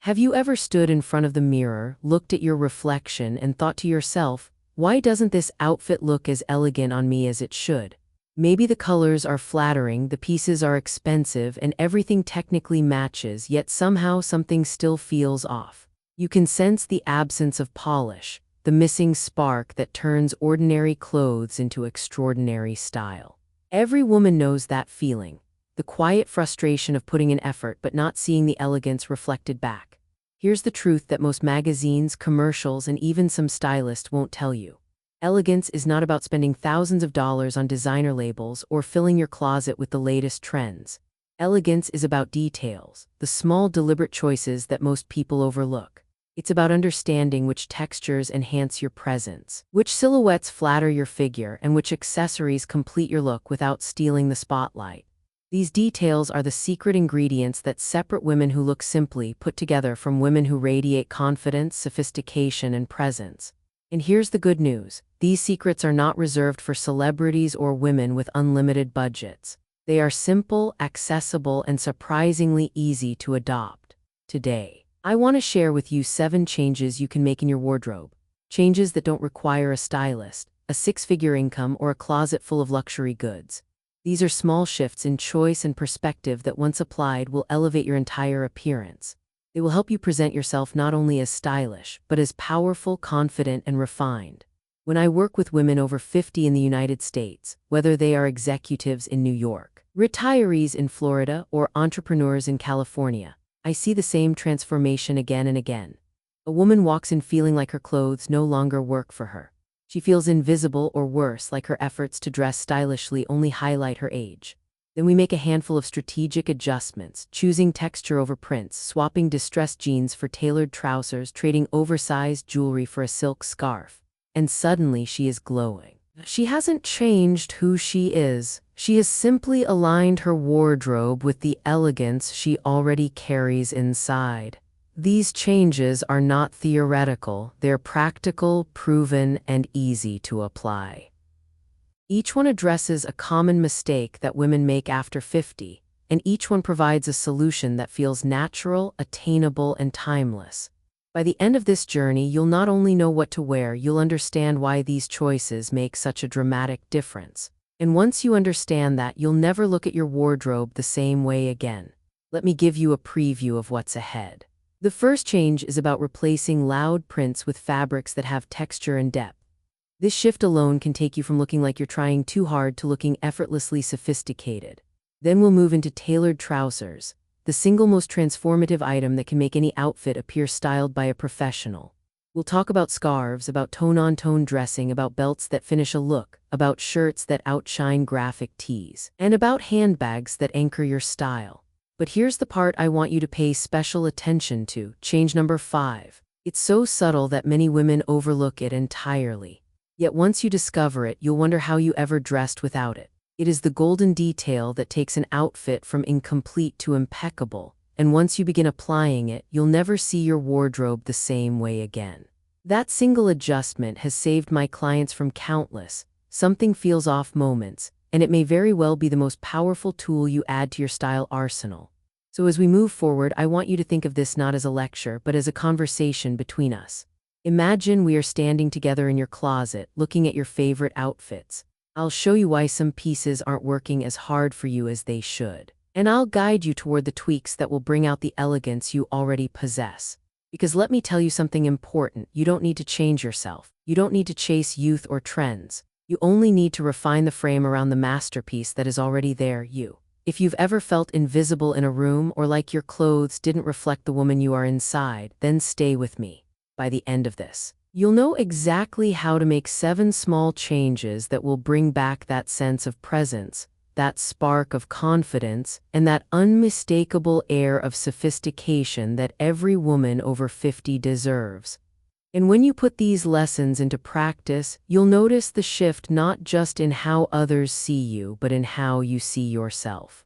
Have you ever stood in front of the mirror, looked at your reflection, and thought to yourself, why doesn't this outfit look as elegant on me as it should? Maybe the colors are flattering, the pieces are expensive, and everything technically matches, yet somehow something still feels off. You can sense the absence of polish, the missing spark that turns ordinary clothes into extraordinary style. Every woman knows that feeling, the quiet frustration of putting in effort but not seeing the elegance reflected back. Here's the truth that most magazines, commercials, and even some stylists won't tell you. Elegance is not about spending thousands of dollars on designer labels or filling your closet with the latest trends. Elegance is about details, the small deliberate choices that most people overlook. It's about understanding which textures enhance your presence, which silhouettes flatter your figure, and which accessories complete your look without stealing the spotlight. These details are the secret ingredients that separate women who look simply put together from women who radiate confidence, sophistication, and presence. And here's the good news. These secrets are not reserved for celebrities or women with unlimited budgets. They are simple, accessible, and surprisingly easy to adopt. Today, I want to share with you 7 changes you can make in your wardrobe. Changes that don't require a stylist, a 6-figure income, or a closet full of luxury goods. These are small shifts in choice and perspective that, once applied, will elevate your entire appearance. They will help you present yourself not only as stylish, but as powerful, confident, and refined. When I work with women over 50 in the United States, whether they are executives in New York, retirees in Florida, or entrepreneurs in California, I see the same transformation again and again. A woman walks in feeling like her clothes no longer work for her. She feels invisible, or worse, like her efforts to dress stylishly only highlight her age. Then we make a handful of strategic adjustments, choosing texture over prints, swapping distressed jeans for tailored trousers, trading oversized jewelry for a silk scarf. And suddenly she is glowing. She hasn't changed who she is. She has simply aligned her wardrobe with the elegance she already carries inside. These changes are not theoretical. They're practical, proven, and easy to apply. Each one addresses a common mistake that women make after 50, and each one provides a solution that feels natural, attainable, and timeless. By the end of this journey, you'll not only know what to wear, you'll understand why these choices make such a dramatic difference. And once you understand that, you'll never look at your wardrobe the same way again. Let me give you a preview of what's ahead. The first change is about replacing loud prints with fabrics that have texture and depth. This shift alone can take you from looking like you're trying too hard to looking effortlessly sophisticated. Then we'll move into tailored trousers, the single most transformative item that can make any outfit appear styled by a professional. We'll talk about scarves, about tone-on-tone dressing, about belts that finish a look, about shirts that outshine graphic tees, and about handbags that anchor your style. But here's the part I want you to pay special attention to. Change number 5. It's so subtle that many women overlook it entirely. Yet once you discover it, you'll wonder how you ever dressed without it. It is the golden detail that takes an outfit from incomplete to impeccable, and once you begin applying it, you'll never see your wardrobe the same way again. That single adjustment has saved my clients from countless something feels off moments, and it may very well be the most powerful tool you add to your style arsenal. So as we move forward, I want you to think of this not as a lecture, but as a conversation between us. Imagine we are standing together in your closet, looking at your favorite outfits. I'll show you why some pieces aren't working as hard for you as they should. And I'll guide you toward the tweaks that will bring out the elegance you already possess. Because let me tell you something important, you don't need to change yourself. You don't need to chase youth or trends. You only need to refine the frame around the masterpiece that is already there, you. If you've ever felt invisible in a room or like your clothes didn't reflect the woman you are inside, then stay with me. By the end of this, you'll know exactly how to make 7 small changes that will bring back that sense of presence, that spark of confidence, and that unmistakable air of sophistication that every woman over 50 deserves. And when you put these lessons into practice, you'll notice the shift not just in how others see you, but in how you see yourself.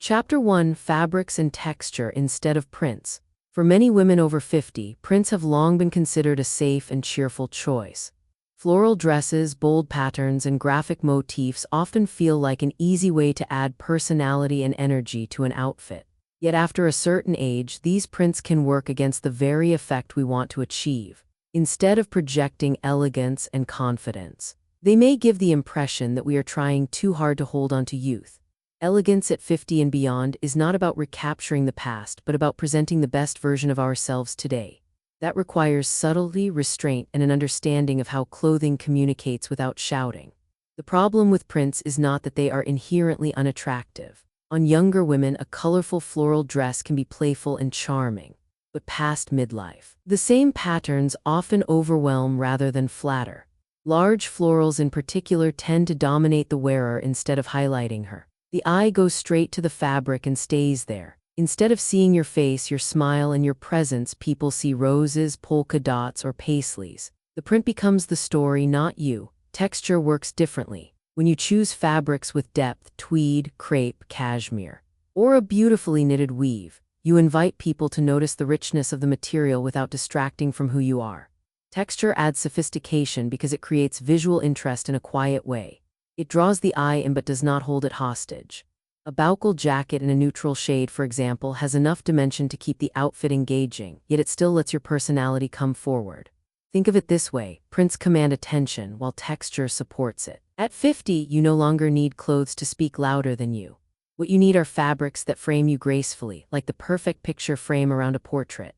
Chapter 1: Fabrics and Texture Instead of Prints. For many women over 50, prints have long been considered a safe and cheerful choice. Floral dresses, bold patterns, and graphic motifs often feel like an easy way to add personality and energy to an outfit. Yet after a certain age, these prints can work against the very effect we want to achieve. Instead of projecting elegance and confidence, they may give the impression that we are trying too hard to hold on to youth. Elegance at 50 and beyond is not about recapturing the past, but about presenting the best version of ourselves today. That requires subtlety, restraint, and an understanding of how clothing communicates without shouting. The problem with prints is not that they are inherently unattractive. On younger women, a colorful floral dress can be playful and charming. But past midlife, the same patterns often overwhelm rather than flatter. Large florals in particular tend to dominate the wearer instead of highlighting her. The eye goes straight to the fabric and stays there. Instead of seeing your face, your smile, and your presence, people see roses, polka dots, or paisleys. The print becomes the story, not you. Texture works differently. When you choose fabrics with depth, tweed, crepe, cashmere, or a beautifully knitted weave, you invite people to notice the richness of the material without distracting from who you are. Texture adds sophistication because it creates visual interest in a quiet way. It draws the eye in but does not hold it hostage. A buckle jacket in a neutral shade, for example, has enough dimension to keep the outfit engaging, yet it still lets your personality come forward. Think of it this way: prints command attention while texture supports it. At 50, you no longer need clothes to speak louder than you. What you need are fabrics that frame you gracefully, like the perfect picture frame around a portrait.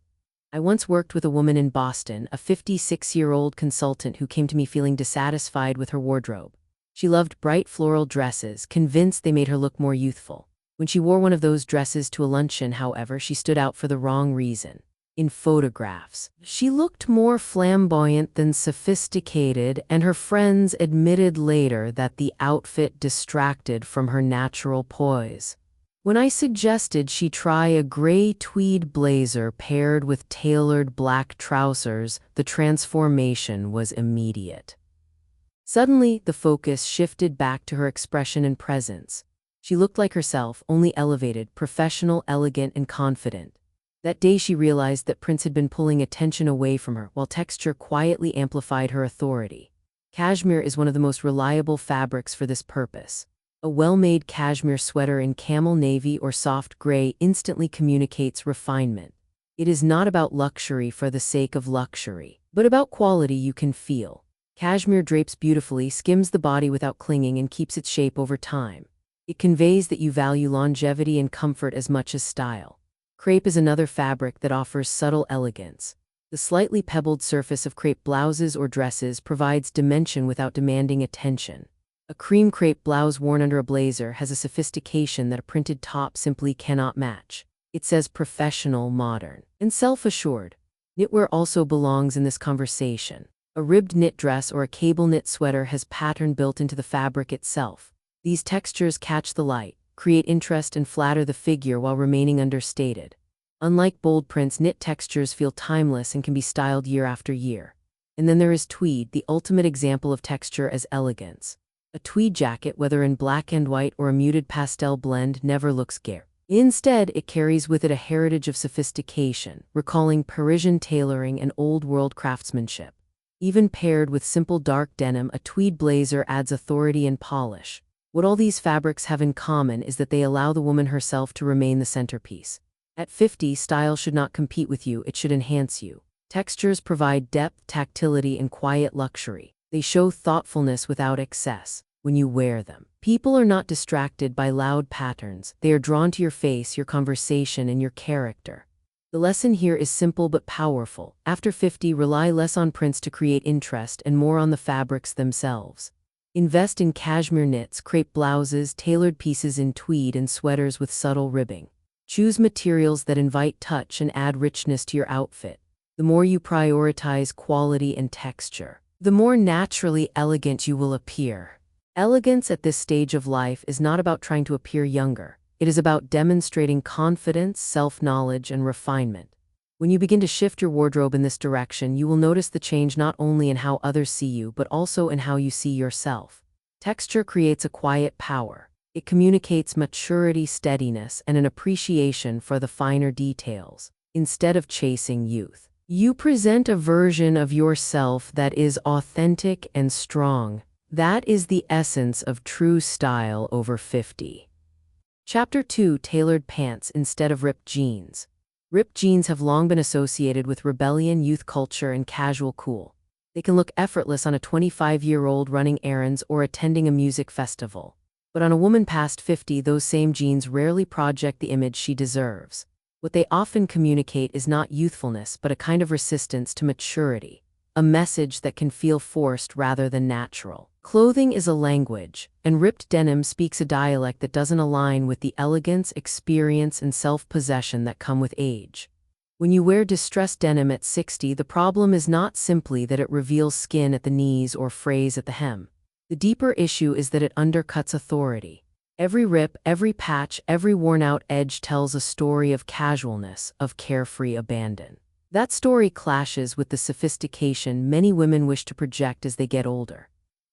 I once worked with a woman in Boston, a 56-year-old consultant who came to me feeling dissatisfied with her wardrobe. She loved bright floral dresses, convinced they made her look more youthful. When she wore one of those dresses to a luncheon, however, she stood out for the wrong reason. In photographs, she looked more flamboyant than sophisticated, and her friends admitted later that the outfit distracted from her natural poise. When I suggested she try a gray tweed blazer paired with tailored black trousers, the transformation was immediate. Suddenly, the focus shifted back to her expression and presence. She looked like herself, only elevated, professional, elegant, and confident. That day she realized that prints had been pulling attention away from her, while texture quietly amplified her authority. Cashmere is one of the most reliable fabrics for this purpose. A well-made cashmere sweater in camel navy or soft gray instantly communicates refinement. It is not about luxury for the sake of luxury, but about quality you can feel. Cashmere drapes beautifully, skims the body without clinging, and keeps its shape over time. It conveys that you value longevity and comfort as much as style. Crepe is another fabric that offers subtle elegance. The slightly pebbled surface of crepe blouses or dresses provides dimension without demanding attention. A cream crepe blouse worn under a blazer has a sophistication that a printed top simply cannot match. It says professional, modern, and self-assured. Knitwear also belongs in this conversation. A ribbed knit dress or a cable knit sweater has pattern built into the fabric itself. These textures catch the light, create interest, and flatter the figure while remaining understated. Unlike bold prints, knit textures feel timeless and can be styled year after year. And then there is tweed, the ultimate example of texture as elegance. A tweed jacket, whether in black and white or a muted pastel blend, never looks garish. Instead, it carries with it a heritage of sophistication, recalling Parisian tailoring and old-world craftsmanship. Even paired with simple dark denim, a tweed blazer adds authority and polish. What all these fabrics have in common is that they allow the woman herself to remain the centerpiece. At 50, style should not compete with you, it should enhance you. Textures provide depth, tactility, and quiet luxury. They show thoughtfulness without excess. When you wear them, people are not distracted by loud patterns. They are drawn to your face, your conversation, and your character. The lesson here is simple but powerful. After 50, rely less on prints to create interest and more on the fabrics themselves. Invest in cashmere knits, crepe blouses, tailored pieces in tweed, and sweaters with subtle ribbing. Choose materials that invite touch and add richness to your outfit. The more you prioritize quality and texture, the more naturally elegant you will appear. Elegance at this stage of life is not about trying to appear younger. It is about demonstrating confidence, self-knowledge, and refinement. When you begin to shift your wardrobe in this direction, you will notice the change not only in how others see you, but also in how you see yourself. Texture creates a quiet power. It communicates maturity, steadiness, and an appreciation for the finer details. Instead of chasing youth, you present a version of yourself that is authentic and strong. That is the essence of true style over 50. Chapter 2: Tailored Pants Instead of Ripped Jeans. Ripped jeans have long been associated with rebellion, youth culture, and casual cool. They can look effortless on a 25-year-old running errands or attending a music festival. But on a woman past 50, those same jeans rarely project the image she deserves. What they often communicate is not youthfulness, but a kind of resistance to maturity, a message that can feel forced rather than natural. Clothing is a language, and ripped denim speaks a dialect that doesn't align with the elegance, experience, and self-possession that come with age. When you wear distressed denim at 60, the problem is not simply that it reveals skin at the knees or frays at the hem. The deeper issue is that it undercuts authority. Every rip, every patch, every worn-out edge tells a story of casualness, of carefree abandon. That story clashes with the sophistication many women wish to project as they get older.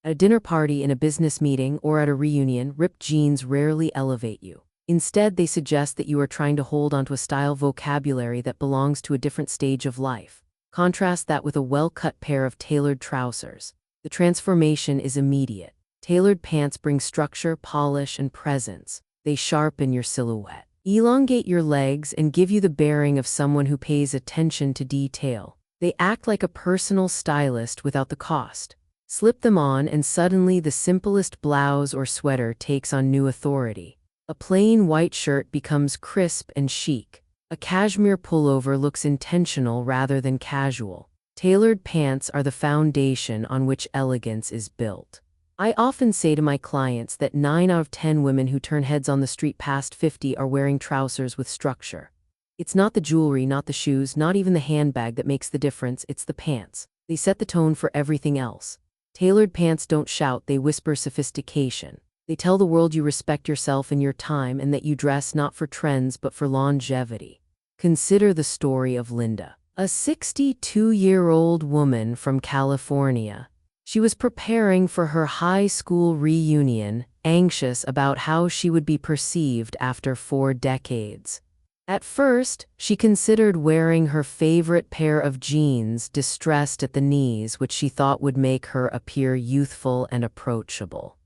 At a dinner party, in a business meeting, or at a reunion, ripped jeans rarely elevate you. Instead, they suggest that you are trying to hold onto a style vocabulary that belongs to a different stage of life. Contrast that with a well-cut pair of tailored trousers. The transformation is immediate. Tailored pants bring structure, polish, and presence. They sharpen your silhouette, elongate your legs, and give you the bearing of someone who pays attention to detail. They act like a personal stylist without the cost. Slip them on, and suddenly the simplest blouse or sweater takes on new authority. A plain white shirt becomes crisp and chic. A cashmere pullover looks intentional rather than casual. Tailored pants are the foundation on which elegance is built. I often say to my clients that 9 out of 10 women who turn heads on the street past 50 are wearing trousers with structure. It's not the jewelry, not the shoes, not even the handbag that makes the difference, it's the pants. They set the tone for everything else. Tailored pants don't shout, they whisper sophistication. They tell the world you respect yourself and your time, and that you dress not for trends but for longevity. Consider the story of Linda, a 62-year-old woman from California. She was preparing for her high school reunion, anxious about how she would be perceived after 4 decades. At first, she considered wearing her favorite pair of jeans, distressed at the knees, which she thought would make her appear youthful and approachable.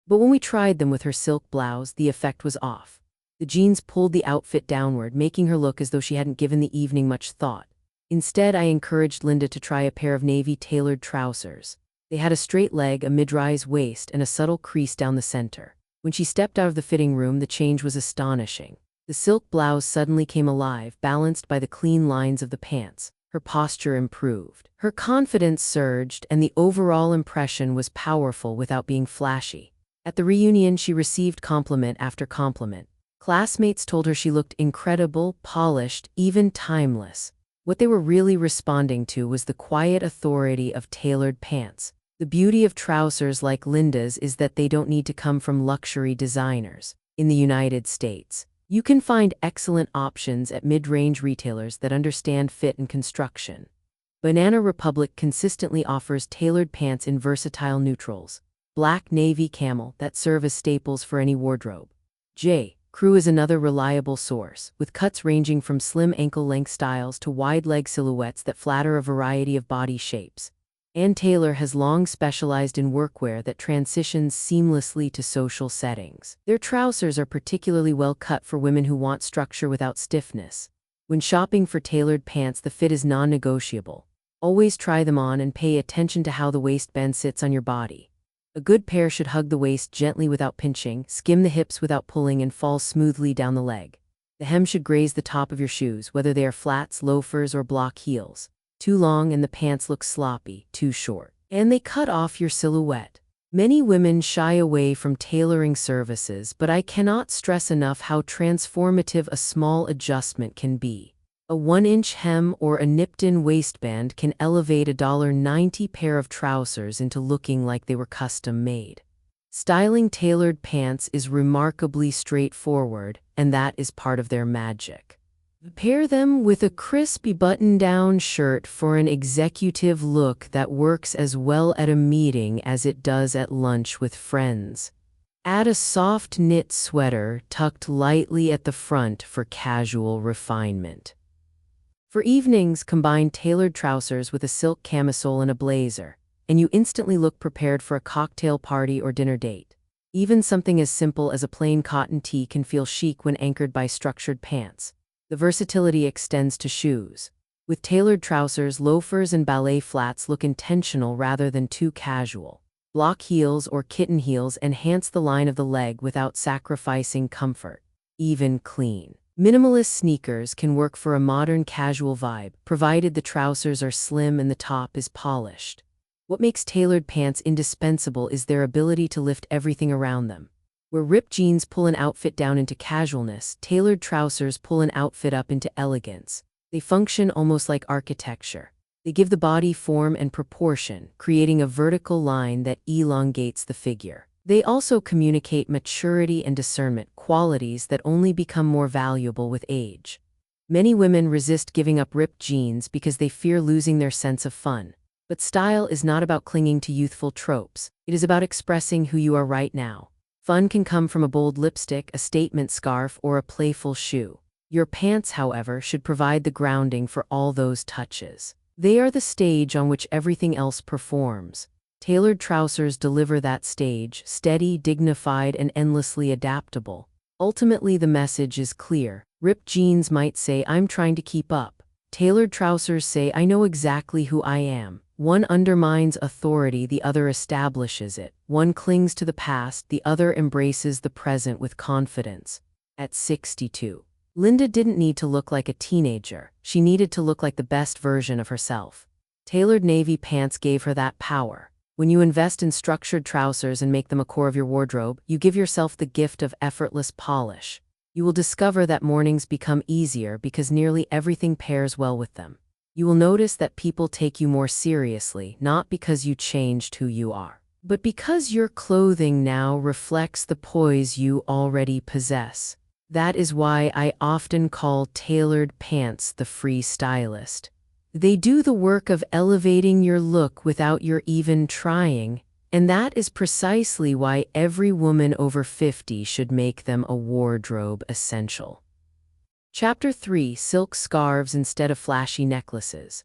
But when we tried them with her silk blouse, the effect was off. The jeans pulled the outfit downward, making her look as though she hadn't given the evening much thought. Instead, I encouraged Linda to try a pair of navy tailored trousers. They had a straight leg, a mid-rise waist, and a subtle crease down the center. When she stepped out of the fitting room, the change was astonishing. The silk blouse suddenly came alive, balanced by the clean lines of the pants. Her posture improved. Her confidence surged, and the overall impression was powerful without being flashy. At the reunion, she received compliment after compliment. Classmates told her she looked incredible, polished, even timeless. What they were really responding to was the quiet authority of tailored pants. The beauty of trousers like Linda's is that they don't need to come from luxury designers. In the United States, you can find excellent options at mid-range retailers that understand fit and construction. Banana Republic consistently offers tailored pants in versatile neutrals, black, navy, camel, that serve as staples for any wardrobe. Crew is another reliable source, with cuts ranging from slim ankle-length styles to wide-leg silhouettes that flatter a variety of body shapes. Ann Taylor has long specialized in workwear that transitions seamlessly to social settings. Their trousers are particularly well cut for women who want structure without stiffness. When shopping for tailored pants, the fit is non-negotiable. Always try them on and pay attention to how the waistband sits on your body. A good pair should hug the waist gently without pinching, skim the hips without pulling, and fall smoothly down the leg. The hem should graze the top of your shoes, whether they are flats, loafers, or block heels. Too long and the pants look sloppy, too short, and they cut off your silhouette. Many women shy away from tailoring services, but I cannot stress enough how transformative a small adjustment can be. A 1-inch hem or a nipped-in waistband can elevate a $90 pair of trousers into looking like they were custom-made. Styling tailored pants is remarkably straightforward, and that is part of their magic. Pair them with a crispy button-down shirt for an executive look that works as well at a meeting as it does at lunch with friends. Add a soft knit sweater tucked lightly at the front for casual refinement. For evenings, combine tailored trousers with a silk camisole and a blazer, and you instantly look prepared for a cocktail party or dinner date. Even something as simple as a plain cotton tee can feel chic when anchored by structured pants. The versatility extends to shoes. With tailored trousers, loafers and ballet flats look intentional rather than too casual. Block heels or kitten heels enhance the line of the leg without sacrificing comfort. Even clean. Minimalist sneakers can work for a modern casual vibe, provided the trousers are slim and the top is polished. What makes tailored pants indispensable is their ability to lift everything around them. Where ripped jeans pull an outfit down into casualness, tailored trousers pull an outfit up into elegance. They function almost like architecture. They give the body form and proportion, creating a vertical line that elongates the figure. They also communicate maturity and discernment, qualities that only become more valuable with age. Many women resist giving up ripped jeans because they fear losing their sense of fun. But style is not about clinging to youthful tropes. It is about expressing who you are right now. Fun can come from a bold lipstick, a statement scarf, or a playful shoe. Your pants, however, should provide the grounding for all those touches. They are the stage on which everything else performs. Tailored trousers deliver that stage, steady, dignified, and endlessly adaptable. Ultimately, the message is clear. Ripped jeans might say, "I'm trying to keep up." Tailored trousers say, "I know exactly who I am." One undermines authority, the other establishes it. One clings to the past, the other embraces the present with confidence. At 62, Linda didn't need to look like a teenager. She needed to look like the best version of herself. Tailored navy pants gave her that power. When you invest in structured trousers and make them a core of your wardrobe, you give yourself the gift of effortless polish. You will discover that mornings become easier because nearly everything pairs well with them. You will notice that people take you more seriously, not because you changed who you are, but because your clothing now reflects the poise you already possess. That is why I often call tailored pants the free stylist. They do the work of elevating your look without your even trying, and that is precisely why every woman over 50 should make them a wardrobe essential. Chapter 3: Silk Scarves Instead of Flashy Necklaces.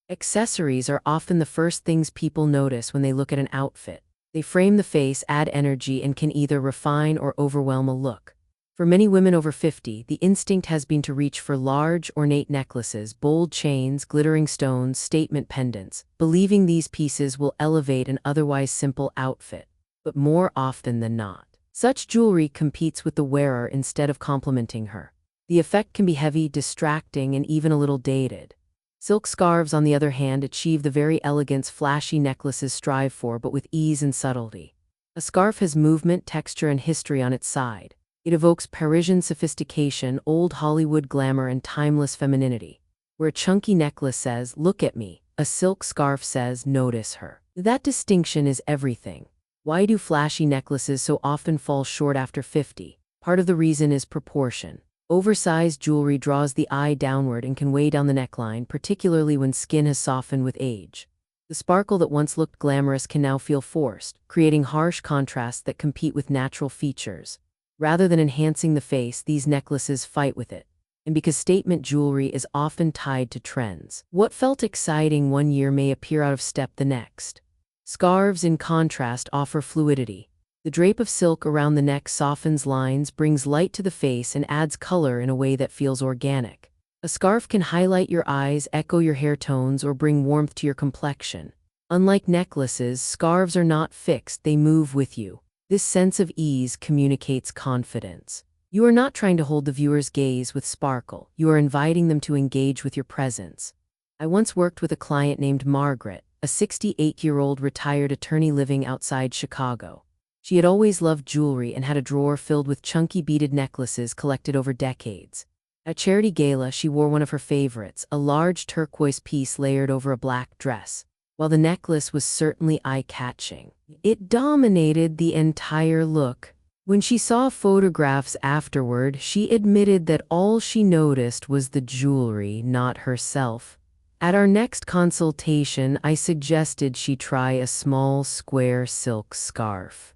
Accessories are often the first things people notice when they look at an outfit. They frame the face, add energy, and can either refine or overwhelm a look. For many women over 50, the instinct has been to reach for large, ornate necklaces, bold chains, glittering stones, statement pendants, believing these pieces will elevate an otherwise simple outfit. But more often than not, such jewelry competes with the wearer instead of complementing her. The effect can be heavy, distracting, and even a little dated. Silk scarves, on the other hand, achieve the very elegance flashy necklaces strive for, but with ease and subtlety. A scarf has movement, texture, and history on its side. It evokes Parisian sophistication, old Hollywood glamour, and timeless femininity. Where a chunky necklace says, "Look at me," a silk scarf says, "Notice her." That distinction is everything. Why do flashy necklaces so often fall short after 50? Part of the reason is proportion. Oversized jewelry draws the eye downward and can weigh down the neckline, particularly when skin has softened with age. The sparkle that once looked glamorous can now feel forced, creating harsh contrasts that compete with natural features. Rather than enhancing the face, these necklaces fight with it. And because statement jewelry is often tied to trends, what felt exciting one year may appear out of step the next. Scarves, in contrast, offer fluidity. The drape of silk around the neck softens lines, brings light to the face, and adds color in a way that feels organic. A scarf can highlight your eyes, echo your hair tones, or bring warmth to your complexion. Unlike necklaces, scarves are not fixed, they move with you. This sense of ease communicates confidence. You are not trying to hold the viewer's gaze with sparkle. You are inviting them to engage with your presence. I once worked with a client named Margaret, a 68-year-old retired attorney living outside Chicago. She had always loved jewelry and had a drawer filled with chunky beaded necklaces collected over decades. At a charity gala, she wore one of her favorites, a large turquoise piece layered over a black dress. While the necklace was certainly eye-catching, it dominated the entire look. When she saw photographs afterward, she admitted that all she noticed was the jewelry, not herself. At our next consultation, I suggested she try a small square silk scarf.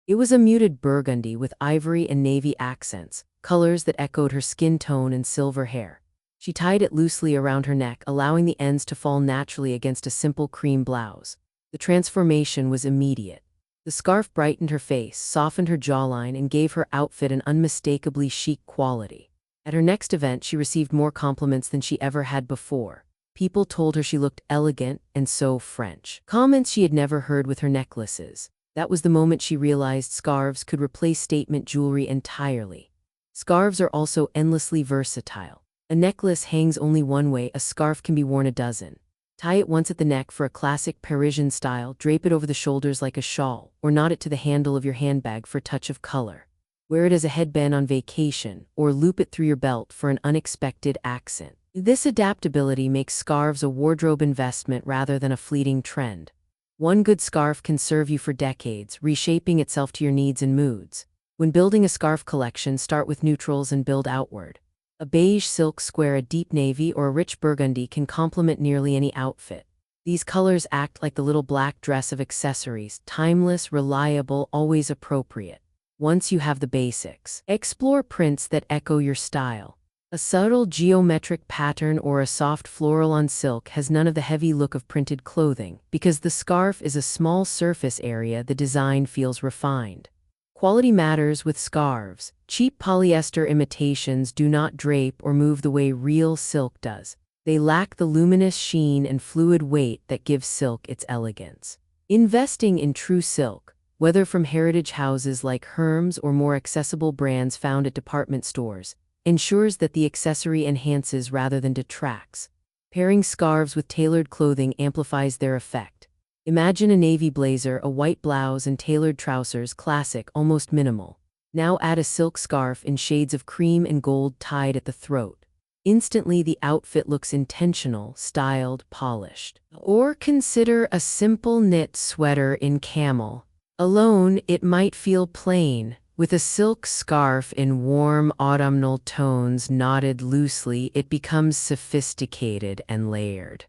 It was a muted burgundy with ivory and navy accents, colors that echoed her skin tone and silver hair. She tied it loosely around her neck, allowing the ends to fall naturally against a simple cream blouse. The transformation was immediate. The scarf brightened her face, softened her jawline, and gave her outfit an unmistakably chic quality. At her next event, she received more compliments than she ever had before. People told her she looked elegant and so French. Comments she had never heard with her necklaces. That was the moment she realized scarves could replace statement jewelry entirely. Scarves are also endlessly versatile. A necklace hangs only one way, a scarf can be worn a dozen. Tie it once at the neck for a classic Parisian style, drape it over the shoulders like a shawl, or knot it to the handle of your handbag for a touch of color. Wear it as a headband on vacation, or loop it through your belt for an unexpected accent. This adaptability makes scarves a wardrobe investment rather than a fleeting trend. One good scarf can serve you for decades, reshaping itself to your needs and moods. When building a scarf collection, start with neutrals and build outward. A beige silk square, a deep navy, or a rich burgundy can complement nearly any outfit. These colors act like the little black dress of accessories, timeless, reliable, always appropriate. Once you have the basics, explore prints that echo your style. A subtle geometric pattern or a soft floral on silk has none of the heavy look of printed clothing. Because the scarf is a small surface area, the design feels refined. Quality matters with scarves. Cheap polyester imitations do not drape or move the way real silk does. They lack the luminous sheen and fluid weight that gives silk its elegance. Investing in true silk, whether from heritage houses like Hermes or more accessible brands found at department stores, ensures that the accessory enhances rather than detracts. Pairing scarves with tailored clothing amplifies their effect. Imagine a navy blazer, a white blouse, and tailored trousers, classic, almost minimal. Now add a silk scarf in shades of cream and gold tied at the throat. Instantly, the outfit looks intentional, styled, polished. Or consider a simple knit sweater in camel. Alone, it might feel plain. With a silk scarf in warm autumnal tones knotted loosely, it becomes sophisticated and layered.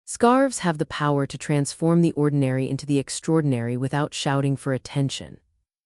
Scarves have the power to transform the ordinary into the extraordinary without shouting for attention.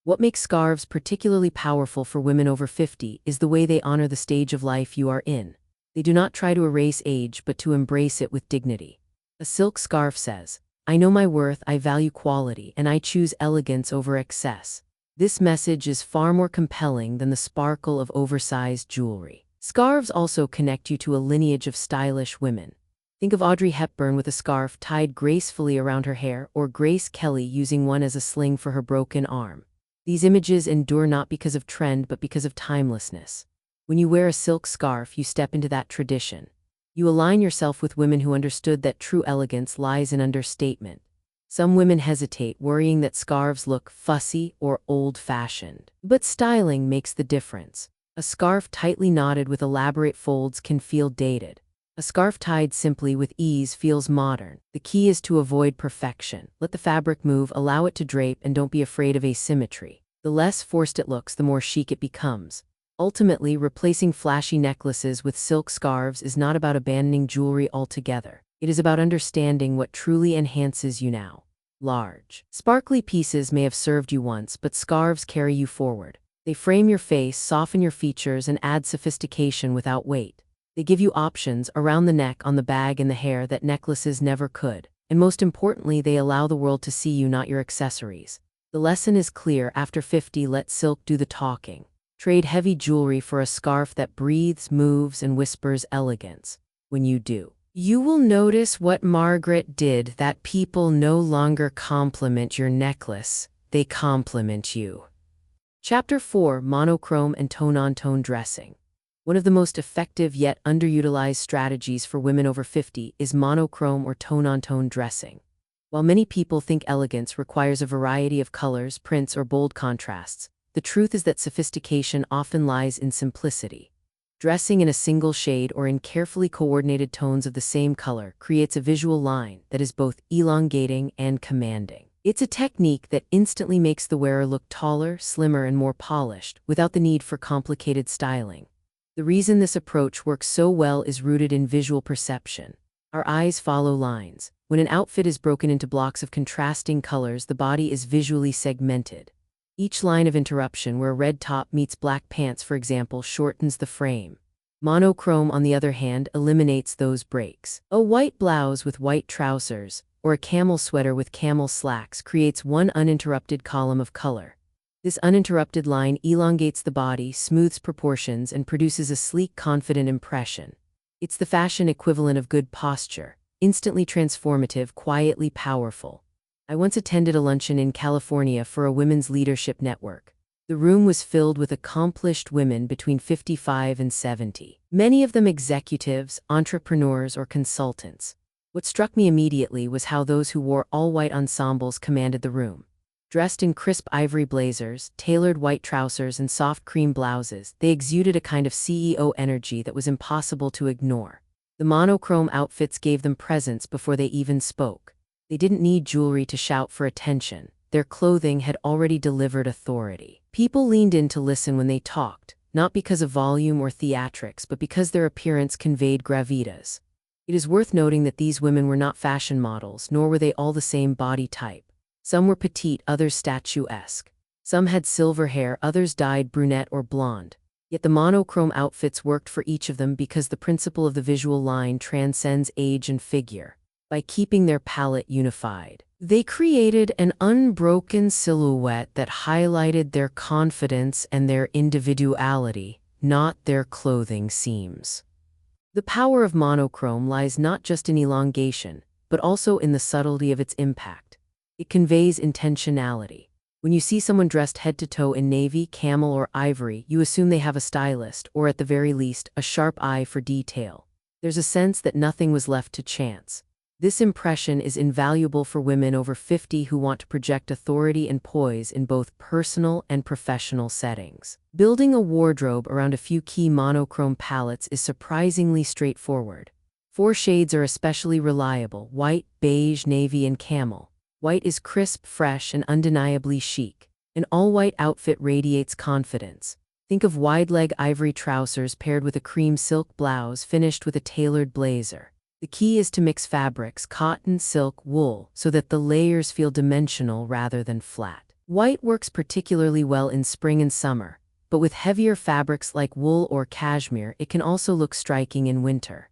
What makes scarves particularly powerful for women over 50 is the way they honor the stage of life you are in. They do not try to erase age but to embrace it with dignity. A silk scarf says, "I know my worth, I value quality, and I choose elegance over excess." This message is far more compelling than the sparkle of oversized jewelry. Scarves also connect you to a lineage of stylish women. Think of Audrey Hepburn with a scarf tied gracefully around her hair, or Grace Kelly using one as a sling for her broken arm. These images endure not because of trend but because of timelessness. When you wear a silk scarf, you step into that tradition. You align yourself with women who understood that true elegance lies in understatement. Some women hesitate, worrying that scarves look fussy or old-fashioned. But styling makes the difference. A scarf tightly knotted with elaborate folds can feel dated. A scarf tied simply with ease feels modern. The key is to avoid perfection. Let the fabric move, allow it to drape, and don't be afraid of asymmetry. The less forced it looks, the more chic it becomes. Ultimately, replacing flashy necklaces with silk scarves is not about abandoning jewelry altogether. It is about understanding what truly enhances you now. Large, sparkly pieces may have served you once, but scarves carry you forward. They frame your face, soften your features, and add sophistication without weight. They give you options around the neck, on the bag, and the hair that necklaces never could. And most importantly, they allow the world to see you, not your accessories. The lesson is clear: after 50, let silk do the talking. Trade heavy jewelry for a scarf that breathes, moves, and whispers elegance. When you do, you will notice what Margaret did, that people no longer compliment your necklace, they compliment you. Chapter 4: Monochrome and Tone-on-Tone Dressing. One of the most effective yet underutilized strategies for women over 50 is monochrome or tone-on-tone dressing. While many people think elegance requires a variety of colors, prints, or bold contrasts, the truth is that sophistication often lies in simplicity. Dressing in a single shade or in carefully coordinated tones of the same color creates a visual line that is both elongating and commanding. It's a technique that instantly makes the wearer look taller, slimmer, and more polished, without the need for complicated styling. The reason this approach works so well is rooted in visual perception. Our eyes follow lines. When an outfit is broken into blocks of contrasting colors, the body is visually segmented. Each line of interruption, where a red top meets black pants, for example, shortens the frame. Monochrome, on the other hand, eliminates those breaks. A white blouse with white trousers, or a camel sweater with camel slacks creates one uninterrupted column of color. This uninterrupted line elongates the body, smooths proportions, and produces a sleek, confident impression. It's the fashion equivalent of good posture, instantly transformative, quietly powerful. I once attended a luncheon in California for a women's leadership network. The room was filled with accomplished women between 55 and 70, many of them executives, entrepreneurs, or consultants. What struck me immediately was how those who wore all-white ensembles commanded the room. Dressed in crisp ivory blazers, tailored white trousers, and soft cream blouses, they exuded a kind of CEO energy that was impossible to ignore. The monochrome outfits gave them presence before they even spoke. They didn't need jewelry to shout for attention. Their clothing had already delivered authority. People leaned in to listen when they talked, not because of volume or theatrics, but because their appearance conveyed gravitas. It is worth noting that these women were not fashion models, nor were they all the same body type. Some were petite, others statuesque. Some had silver hair, others dyed brunette or blonde. Yet the monochrome outfits worked for each of them because the principle of the visual line transcends age and figure. By keeping their palette unified, they created an unbroken silhouette that highlighted their confidence and their individuality, not their clothing seams. The power of monochrome lies not just in elongation, but also in the subtlety of its impact. It conveys intentionality. When you see someone dressed head to toe in navy, camel, or ivory, you assume they have a stylist, or at the very least, a sharp eye for detail. There's a sense that nothing was left to chance. This impression is invaluable for women over 50 who want to project authority and poise in both personal and professional settings. Building a wardrobe around a few key monochrome palettes is surprisingly straightforward. 4 shades are especially reliable: white, beige, navy, and camel. White is crisp, fresh, and undeniably chic. An all-white outfit radiates confidence. Think of wide-leg ivory trousers paired with a cream silk blouse finished with a tailored blazer. The key is to mix fabrics, cotton, silk, wool, so that the layers feel dimensional rather than flat. White works particularly well in spring and summer, but with heavier fabrics like wool or cashmere, it can also look striking in winter.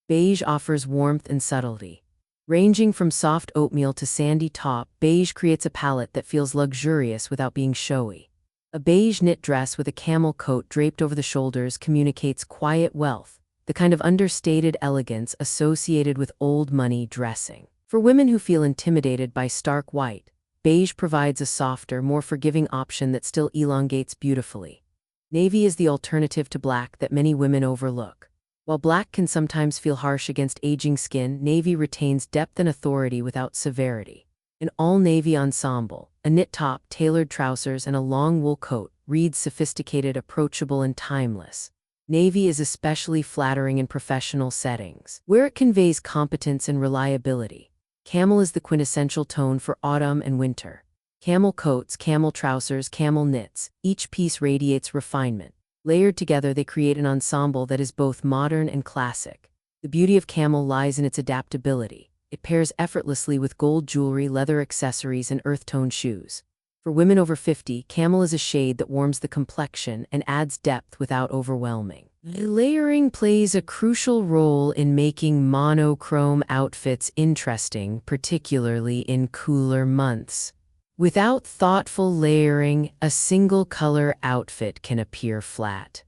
Beige offers warmth and subtlety. Ranging from soft oatmeal to sandy taupe, beige creates a palette that feels luxurious without being showy. A beige knit dress with a camel coat draped over the shoulders communicates quiet wealth, the kind of understated elegance associated with old money dressing. For women who feel intimidated by stark white, beige provides a softer, more forgiving option that still elongates beautifully. Navy is the alternative to black that many women overlook. While black can sometimes feel harsh against aging skin, navy retains depth and authority without severity. An all-navy ensemble, a knit top, tailored trousers, and a long wool coat reads sophisticated, approachable, and timeless. Navy is especially flattering in professional settings, where it conveys competence and reliability. Camel is the quintessential tone for autumn and winter. Camel coats, camel trousers, camel knits, each piece radiates refinement. Layered together, they create an ensemble that is both modern and classic. The beauty of camel lies in its adaptability. It pairs effortlessly with gold jewelry, leather accessories, and earth-tone shoes. For women over 50, camel is a shade that warms the complexion and adds depth without overwhelming. Layering plays a crucial role in making monochrome outfits interesting, particularly in cooler months. Without thoughtful layering, a single-color outfit can appear flat.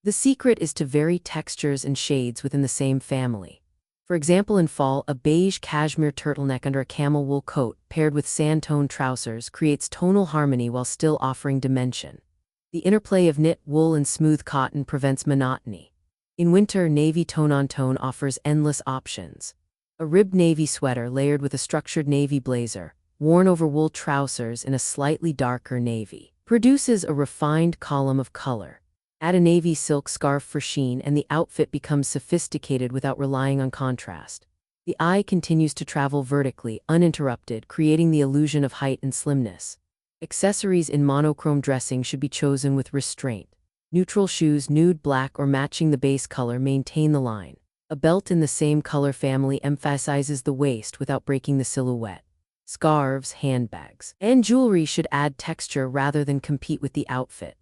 The secret is to vary textures and shades within the same family. For example, in fall, a beige cashmere turtleneck under a camel wool coat paired with sand-tone trousers creates tonal harmony while still offering dimension. The interplay of knit, wool, and smooth cotton prevents monotony. In winter, navy tone-on-tone offers endless options. A ribbed navy sweater layered with a structured navy blazer, worn over wool trousers in a slightly darker navy, produces a refined column of color. Add a navy silk scarf for sheen and the outfit becomes sophisticated without relying on contrast. The eye continues to travel vertically, uninterrupted, creating the illusion of height and slimness. Accessories in monochrome dressing should be chosen with restraint. Neutral shoes, nude black or matching the base color, maintain the line. A belt in the same color family emphasizes the waist without breaking the silhouette. Scarves, handbags, and jewelry should add texture rather than compete with the outfit.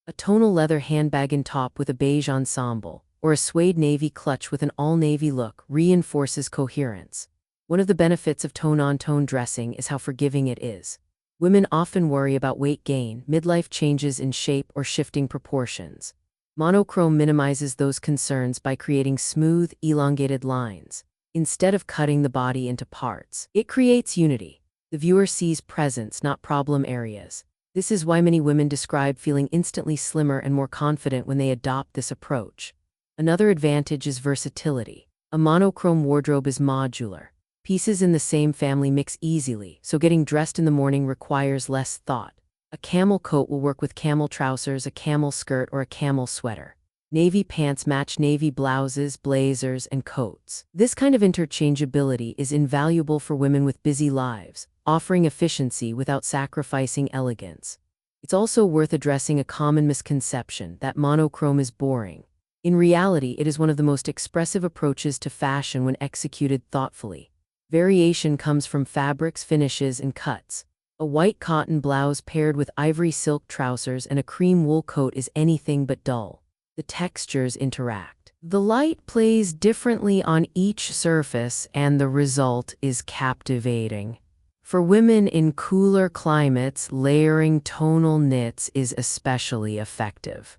A tonal leather handbag in top with a beige ensemble, or a suede navy clutch with an all-navy look reinforces coherence. One of the benefits of tone-on-tone dressing is how forgiving it is. Women often worry about weight gain, midlife changes in shape, or shifting proportions. Monochrome minimizes those concerns by creating smooth, elongated lines. Instead of cutting the body into parts, it creates unity. The viewer sees presence, not problem areas. This is why many women describe feeling instantly slimmer and more confident when they adopt this approach. Another advantage is versatility. A monochrome wardrobe is modular. Pieces in the same family mix easily, so getting dressed in the morning requires less thought. A camel coat will work with camel trousers, a camel skirt, or a camel sweater. Navy pants match navy blouses, blazers, and coats. This kind of interchangeability is invaluable for women with busy lives, offering efficiency without sacrificing elegance. It's also worth addressing a common misconception that monochrome is boring. In reality, it is one of the most expressive approaches to fashion when executed thoughtfully. Variation comes from fabrics, finishes, and cuts. A white cotton blouse paired with ivory silk trousers and a cream wool coat is anything but dull. The textures interact. The light plays differently on each surface, and the result is captivating. For women in cooler climates, layering tonal knits is especially effective.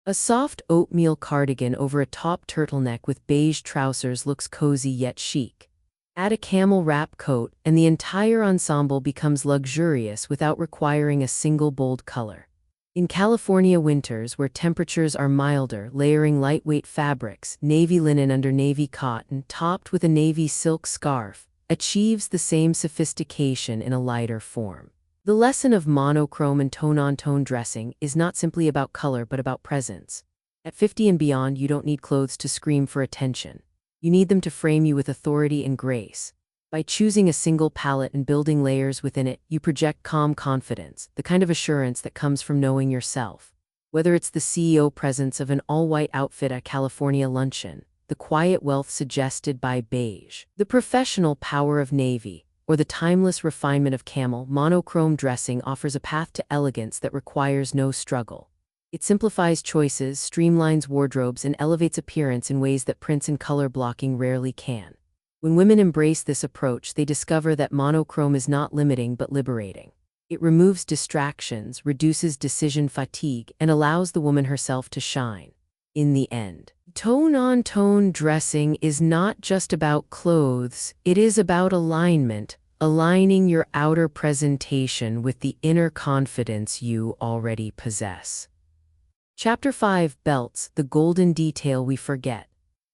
A soft oatmeal cardigan over a top turtleneck with beige trousers looks cozy yet chic. Add a camel wrap coat, and the entire ensemble becomes luxurious without requiring a single bold color. In California winters, where temperatures are milder, layering lightweight fabrics, navy linen under navy cotton, topped with a navy silk scarf, achieves the same sophistication in a lighter form. The lesson of monochrome and tone-on-tone dressing is not simply about color but about presence. At 50 and beyond, you don't need clothes to scream for attention. You need them to frame you with authority and grace. By choosing a single palette and building layers within it, you project calm confidence, the kind of assurance that comes from knowing yourself. Whether it's the CEO presence of an all-white outfit at California luncheon, the quiet wealth suggested by beige, the professional power of navy, or the timeless refinement of camel, monochrome dressing offers a path to elegance that requires no struggle. It simplifies choices, streamlines wardrobes, and elevates appearance in ways that prints and color blocking rarely can. When women embrace this approach, they discover that monochrome is not limiting but liberating. It removes distractions, reduces decision fatigue, and allows the woman herself to shine. In the end, tone-on-tone dressing is not just about clothes, it is about alignment, aligning your outer presentation with the inner confidence you already possess. Chapter 5: Belts, the golden detail we forget.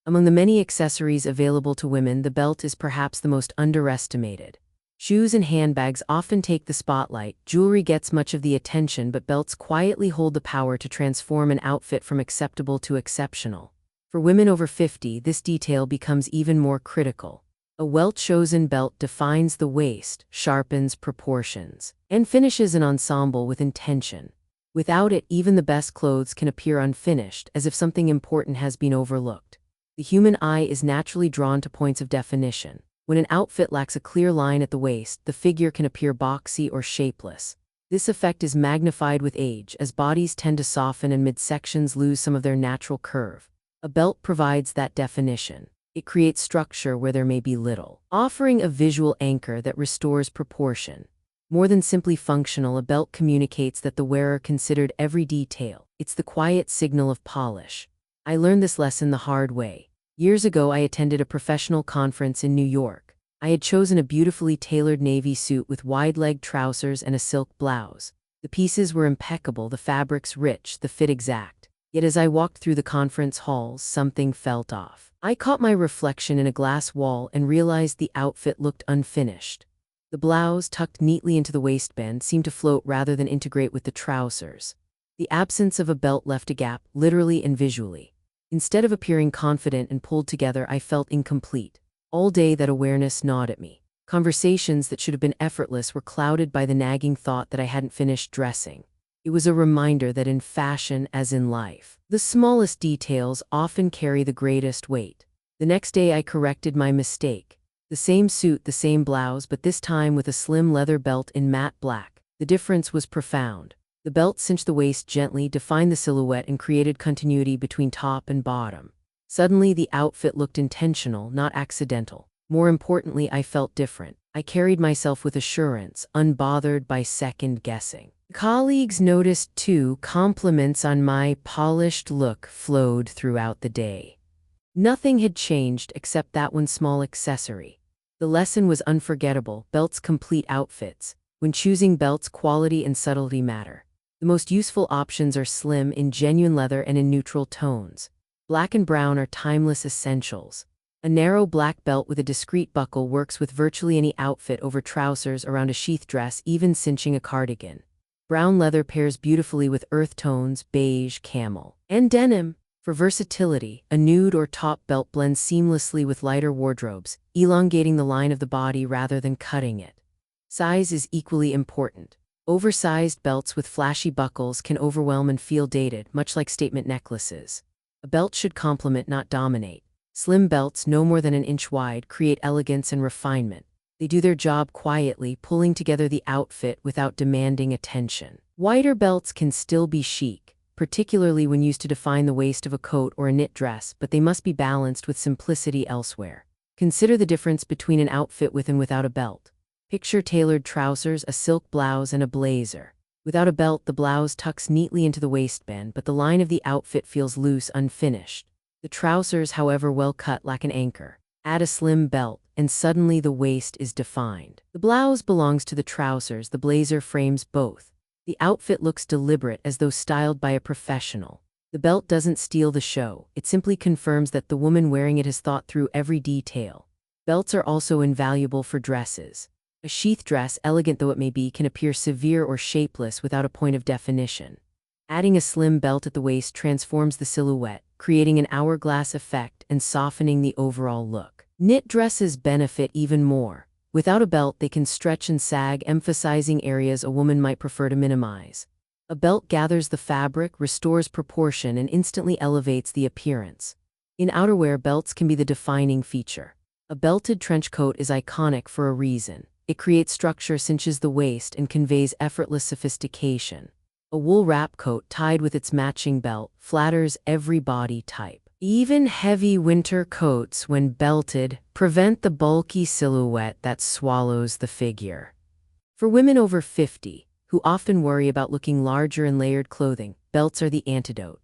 Among the many accessories available to women, the belt is perhaps the most underestimated. Shoes and handbags often take the spotlight, jewelry gets much of the attention, but belts quietly hold the power to transform an outfit from acceptable to exceptional. For women over 50, this detail becomes even more critical. A well-chosen belt defines the waist, sharpens proportions, and finishes an ensemble with intention. Without it, even the best clothes can appear unfinished, as if something important has been overlooked. The human eye is naturally drawn to points of definition. When an outfit lacks a clear line at the waist, the figure can appear boxy or shapeless. This effect is magnified with age, as bodies tend to soften and midsections lose some of their natural curve. A belt provides that definition. It creates structure where there may be little, offering a visual anchor that restores proportion. More than simply functional, a belt communicates that the wearer considered every detail. It's the quiet signal of polish. I learned this lesson the hard way. Years ago, I attended a professional conference in New York. I had chosen a beautifully tailored navy suit with wide-legged trousers and a silk blouse. The pieces were impeccable, the fabrics rich, the fit exact. Yet as I walked through the conference halls, something felt off. I caught my reflection in a glass wall and realized the outfit looked unfinished. The blouse, tucked neatly into the waistband, seemed to float rather than integrate with the trousers. The absence of a belt left a gap, literally and visually. Instead of appearing confident and pulled together, I felt incomplete. All day that awareness gnawed at me. Conversations that should have been effortless were clouded by the nagging thought that I hadn't finished dressing. It was a reminder that in fashion, as in life, the smallest details often carry the greatest weight. The next day I corrected my mistake. The same suit, the same blouse, but this time with a slim leather belt in matte black. The difference was profound. The belt cinched the waist gently, defined the silhouette, and created continuity between top and bottom. Suddenly, the outfit looked intentional, not accidental. More importantly, I felt different. I carried myself with assurance, unbothered by second guessing. Colleagues noticed too. Compliments on my polished look flowed throughout the day. Nothing had changed except that one small accessory. The lesson was unforgettable. Belts complete outfits. When choosing belts, quality and subtlety matter. The most useful options are slim, in genuine leather, and in neutral tones. Black and brown are timeless essentials. A narrow black belt with a discreet buckle works with virtually any outfit, over trousers, around a sheath dress, even cinching a cardigan. Brown leather pairs beautifully with earth tones, beige, camel, and denim. For versatility, a nude or taupe belt blends seamlessly with lighter wardrobes, elongating the line of the body rather than cutting it. Size is equally important. Oversized belts with flashy buckles can overwhelm and feel dated, much like statement necklaces. A belt should complement, not dominate. Slim belts, no more than an inch wide, create elegance and refinement. They do their job quietly, pulling together the outfit without demanding attention. Wider belts can still be chic, particularly when used to define the waist of a coat or a knit dress, but they must be balanced with simplicity elsewhere. Consider the difference between an outfit with and without a belt. Picture tailored trousers, a silk blouse, and a blazer. Without a belt, the blouse tucks neatly into the waistband, but the line of the outfit feels loose, unfinished. The trousers, however well cut, lack an anchor. Add a slim belt, and suddenly the waist is defined. The blouse belongs to the trousers, the blazer frames both. The outfit looks deliberate, as though styled by a professional. The belt doesn't steal the show, it simply confirms that the woman wearing it has thought through every detail. Belts are also invaluable for dresses. A sheath dress, elegant though it may be, can appear severe or shapeless without a point of definition. Adding a slim belt at the waist transforms the silhouette, creating an hourglass effect and softening the overall look. Knit dresses benefit even more. Without a belt, they can stretch and sag, emphasizing areas a woman might prefer to minimize. A belt gathers the fabric, restores proportion, and instantly elevates the appearance. In outerwear, belts can be the defining feature. A belted trench coat is iconic for a reason. It creates structure, cinches the waist, and conveys effortless sophistication. A wool wrap coat tied with its matching belt flatters every body type. Even heavy winter coats, when belted, prevent the bulky silhouette that swallows the figure. For women over 50, who often worry about looking larger in layered clothing, belts are the antidote.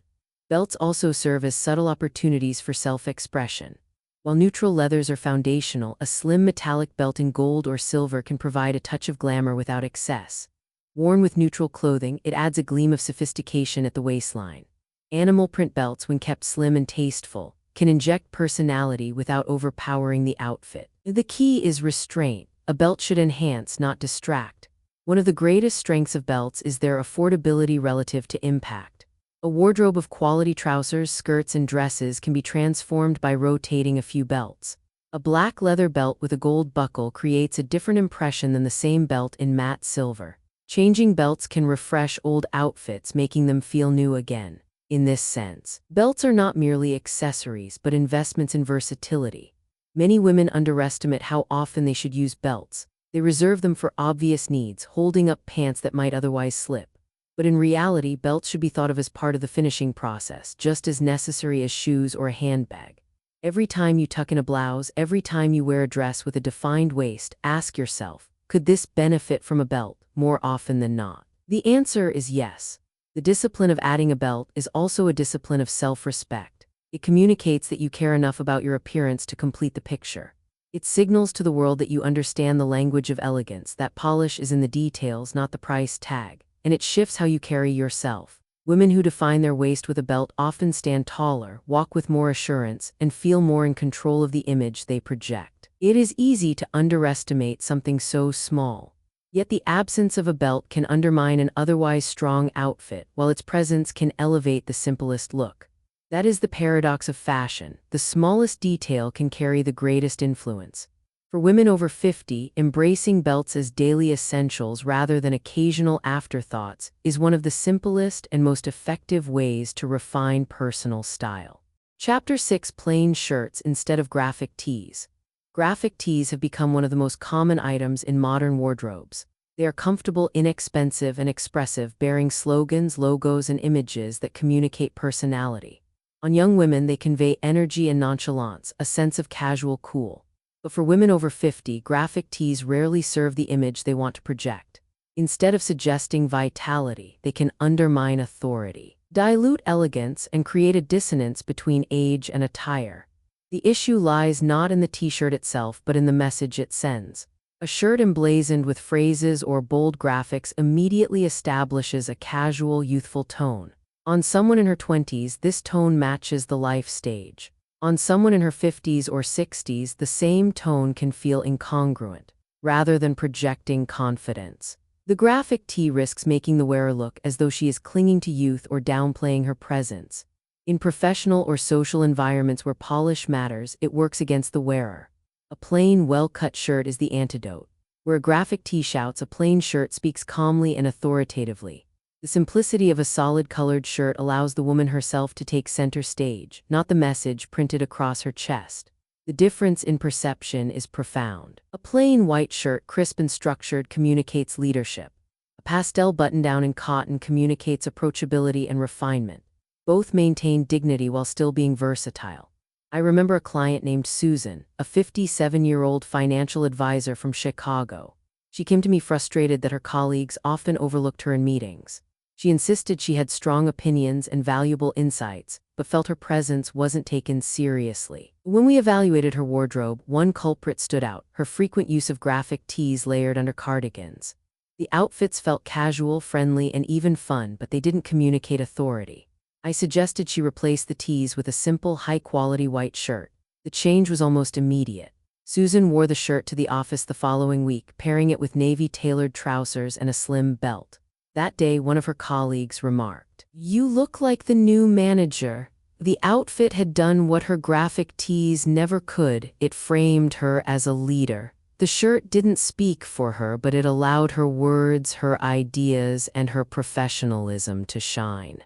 Belts also serve as subtle opportunities for self-expression. While neutral leathers are foundational, a slim metallic belt in gold or silver can provide a touch of glamour without excess. Worn with neutral clothing, it adds a gleam of sophistication at the waistline. Animal print belts, when kept slim and tasteful, can inject personality without overpowering the outfit. The key is restraint. A belt should enhance, not distract. One of the greatest strengths of belts is their affordability relative to impact. A wardrobe of quality trousers, skirts, and dresses can be transformed by rotating a few belts. A black leather belt with a gold buckle creates a different impression than the same belt in matte silver. Changing belts can refresh old outfits, making them feel new again. In this sense, belts are not merely accessories, but investments in versatility. Many women underestimate how often they should use belts. They reserve them for obvious needs, holding up pants that might otherwise slip. But in reality, belts should be thought of as part of the finishing process, just as necessary as shoes or a handbag. Every time you tuck in a blouse, every time you wear a dress with a defined waist, ask yourself, could this benefit from a belt? More often than not, the answer is yes. The discipline of adding a belt is also a discipline of self-respect. It communicates that you care enough about your appearance to complete the picture. It signals to the world that you understand the language of elegance, that polish is in the details, not the price tag, and it shifts how you carry yourself. Women who define their waist with a belt often stand taller, walk with more assurance, and feel more in control of the image they project. It is easy to underestimate something so small. Yet the absence of a belt can undermine an otherwise strong outfit, while its presence can elevate the simplest look. That is the paradox of fashion. The smallest detail can carry the greatest influence. For women over 50, embracing belts as daily essentials rather than occasional afterthoughts is one of the simplest and most effective ways to refine personal style. Chapter 6: Plain shirts instead of graphic tees. Graphic tees have become one of the most common items in modern wardrobes. They are comfortable, inexpensive, and expressive, bearing slogans, logos, and images that communicate personality. On young women, they convey energy and nonchalance, a sense of casual cool. But for women over 50, graphic tees rarely serve the image they want to project. Instead of suggesting vitality, they can undermine authority, dilute elegance, and create a dissonance between age and attire. The issue lies not in the t-shirt itself, but in the message it sends. A shirt emblazoned with phrases or bold graphics immediately establishes a casual, youthful tone. On someone in her 20s, this tone matches the life stage. On someone in her 50s or 60s, the same tone can feel incongruent, rather than projecting confidence. The graphic tee risks making the wearer look as though she is clinging to youth or downplaying her presence. In professional or social environments where polish matters, it works against the wearer. A plain, well-cut shirt is the antidote. Where a graphic tee shouts, a plain shirt speaks calmly and authoritatively. The simplicity of a solid-colored shirt allows the woman herself to take center stage, not the message printed across her chest. The difference in perception is profound. A plain white shirt, crisp and structured, communicates leadership. A pastel button-down in cotton communicates approachability and refinement. Both maintain dignity while still being versatile. I remember a client named Susan, a 57-year-old financial advisor from Chicago. She came to me frustrated that her colleagues often overlooked her in meetings. She insisted she had strong opinions and valuable insights, but felt her presence wasn't taken seriously. When we evaluated her wardrobe, one culprit stood out: her frequent use of graphic tees layered under cardigans. The outfits felt casual, friendly, and even fun, but they didn't communicate authority. I suggested she replace the tees with a simple, high-quality white shirt. The change was almost immediate. Susan wore the shirt to the office the following week, pairing it with navy-tailored trousers and a slim belt. That day, one of her colleagues remarked, "You look like the new manager." The outfit had done what her graphic tees never could. It framed her as a leader. The shirt didn't speak for her, but it allowed her words, her ideas, and her professionalism to shine.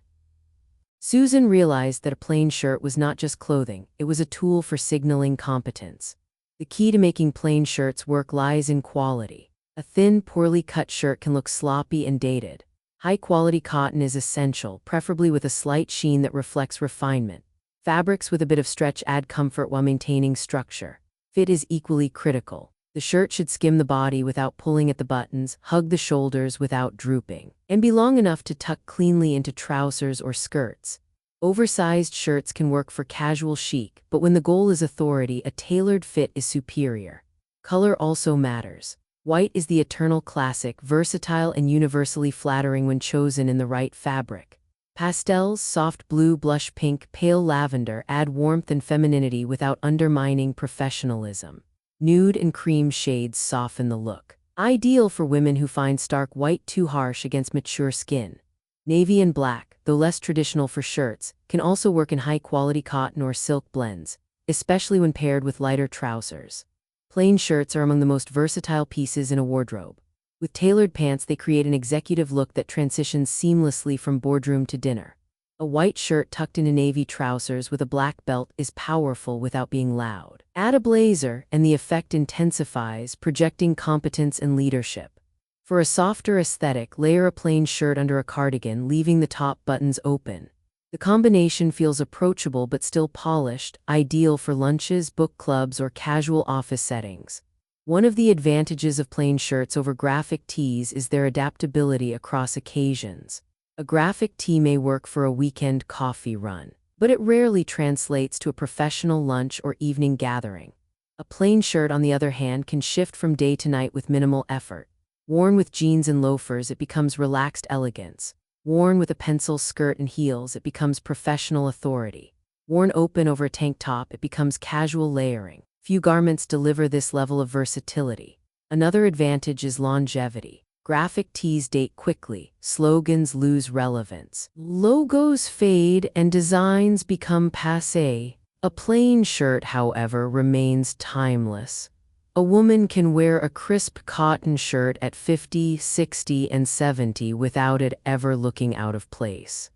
Susan realized that a plain shirt was not just clothing, it was a tool for signaling competence. The key to making plain shirts work lies in quality. A thin, poorly cut shirt can look sloppy and dated. High-quality cotton is essential, preferably with a slight sheen that reflects refinement. Fabrics with a bit of stretch add comfort while maintaining structure. Fit is equally critical. The shirt should skim the body without pulling at the buttons, hug the shoulders without drooping, and be long enough to tuck cleanly into trousers or skirts. Oversized shirts can work for casual chic, but when the goal is authority, a tailored fit is superior. Color also matters. White is the eternal classic, versatile and universally flattering when chosen in the right fabric. Pastels, soft blue, blush pink, pale lavender add warmth and femininity without undermining professionalism. Nude and cream shades soften the look. Ideal for women who find stark white too harsh against mature skin. Navy and black, though less traditional for shirts, can also work in high-quality cotton or silk blends, especially when paired with lighter trousers. Plain shirts are among the most versatile pieces in a wardrobe. With tailored pants, they create an executive look that transitions seamlessly from boardroom to dinner. A white shirt tucked into navy trousers with a black belt is powerful without being loud. Add a blazer, and the effect intensifies, projecting competence and leadership. For a softer aesthetic, layer a plain shirt under a cardigan, leaving the top buttons open. The combination feels approachable but still polished, ideal for lunches, book clubs, or casual office settings. One of the advantages of plain shirts over graphic tees is their adaptability across occasions. A graphic tee may work for a weekend coffee run, but it rarely translates to a professional lunch or evening gathering. A plain shirt, on the other hand, can shift from day to night with minimal effort. Worn with jeans and loafers, it becomes relaxed elegance. Worn with a pencil skirt and heels, it becomes professional authority. Worn open over a tank top, it becomes casual layering. Few garments deliver this level of versatility. Another advantage is longevity. Graphic tees date quickly, slogans lose relevance. Logos fade and designs become passé. A plain shirt, however, remains timeless. A woman can wear a crisp cotton shirt at 50, 60, and 70 without it ever looking out of place.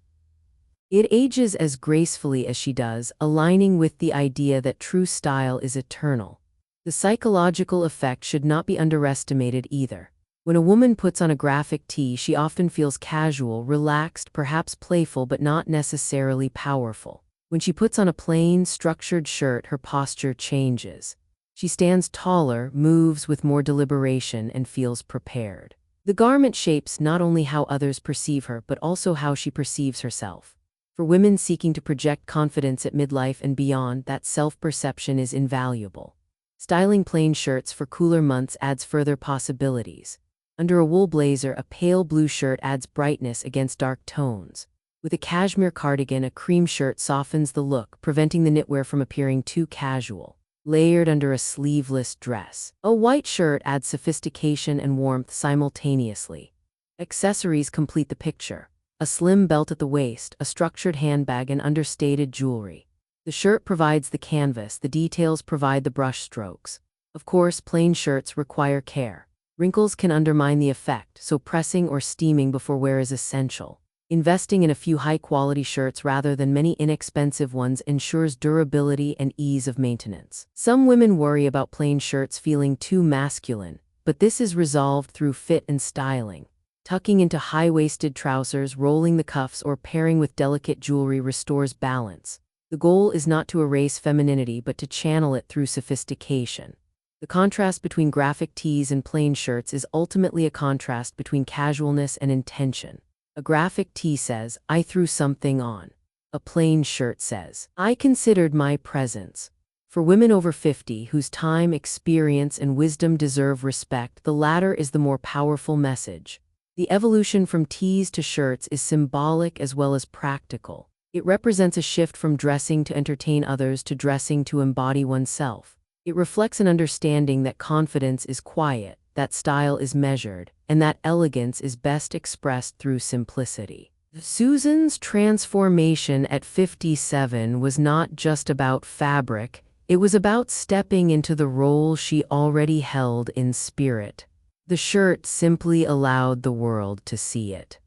It ages as gracefully as she does, aligning with the idea that true style is eternal. The psychological effect should not be underestimated either. When a woman puts on a graphic tee, she often feels casual, relaxed, perhaps playful, but not necessarily powerful. When she puts on a plain, structured shirt, her posture changes. She stands taller, moves with more deliberation, and feels prepared. The garment shapes not only how others perceive her, but also how she perceives herself. For women seeking to project confidence at midlife and beyond, that self-perception is invaluable. Styling plain shirts for cooler months adds further possibilities. Under a wool blazer, a pale blue shirt adds brightness against dark tones. With a cashmere cardigan, a cream shirt softens the look, preventing the knitwear from appearing too casual. Layered under a sleeveless dress, a white shirt adds sophistication and warmth simultaneously. Accessories complete the picture. A slim belt at the waist, a structured handbag, and understated jewelry. The shirt provides the canvas, the details provide the brush strokes. Of course, plain shirts require care. Wrinkles can undermine the effect, so pressing or steaming before wear is essential. Investing in a few high-quality shirts rather than many inexpensive ones ensures durability and ease of maintenance. Some women worry about plain shirts feeling too masculine, but this is resolved through fit and styling. Tucking into high-waisted trousers, rolling the cuffs, or pairing with delicate jewelry restores balance. The goal is not to erase femininity but to channel it through sophistication. The contrast between graphic tees and plain shirts is ultimately a contrast between casualness and intention. A graphic tee says, "I threw something on." A plain shirt says, "I considered my presence." For women over 50 whose time, experience, and wisdom deserve respect, the latter is the more powerful message. The evolution from tees to shirts is symbolic as well as practical. It represents a shift from dressing to entertain others to dressing to embody oneself. It reflects an understanding that confidence is quiet, that style is measured, and that elegance is best expressed through simplicity. Susan's transformation at 57 was not just about fabric, it was about stepping into the role she already held in spirit. The shirt simply allowed the world to see it.